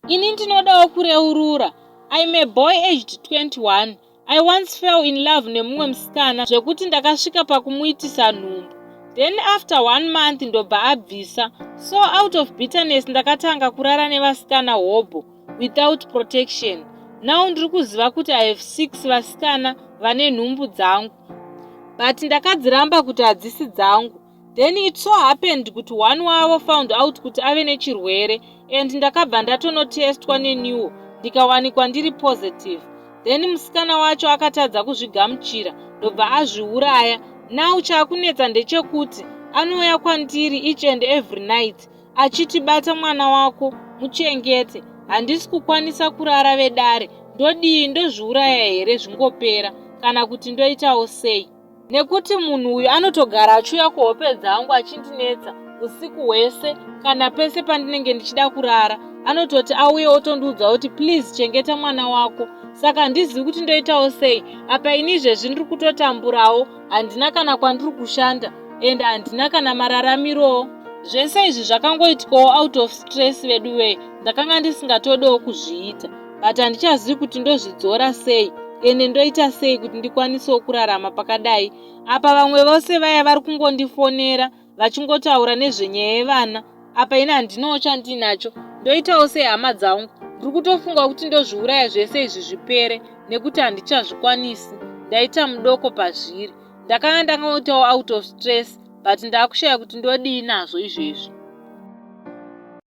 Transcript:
Ini ndinodawo kureurura. I'm a boy aged 21. I once fell in love nemumwe musikana zvekuti ndakasvika pakumuitisa nhumbu. Then after 1 month ndobva abvisa. So out of bitterness ndakatanga kurara nevasikana hobo without protection. Now ndiri kuziva kuti I have 6 vasikana vane nhumbu dzangu. But ndakadziramba kuti hadzisi dzangu. Then it so happened kuti one wavo found out kuti ave nechirwere and ndakabva ndatonotestwa nenyuwo ndikawanikwa ndiri positive. Then musikana wacho akatadza kuzvigamuchira ndobva azviuraya. Now chakunetsa ndechekuti anouya kwandiri each and every night achiti bata mwana wako muchengete. Handisi kukwanisa kurara vedare. Ndodii, ndozviuraya here zvingopera kana kuti ndoitawo sei? Nekuti munhu uyu anotogara achiuya kuhope dzangu achindinetsa usiku hwese kana pese pandinenge ndichida kurara. Anototi auye otondiudza kuti please chengeta mwana wako. Saka handizivi kuti ndoitawo sei. Apa inizvezvi ndiri kutotamburawo, handina kana kwandiri kushanda and handina kana mararamirowo. Zvese izvi zvakangoitikawo out of stress vedu wei. Ndakanga ndisingatodewo kuzviita, but handichazivi kuti ndozvidzora sei ende ndoita sei kuti ndikwanisewo kurarama pakadai. Apa vamwe vose vaya vari kungondifonera vachingotaura nezvenyaya yevana. Apa ina handinawo chandinacho. Ndoitawo sei hama dzangu? Ndiri kutofunga kuti ndozviuraya zvese izvi zvipere nekuti handichazvikwanisi. Ndaita mudoko pazviri. Ndakanga ndangoitawo out of stress, but ndakushaya kuti ndodii nazvo izvezvi.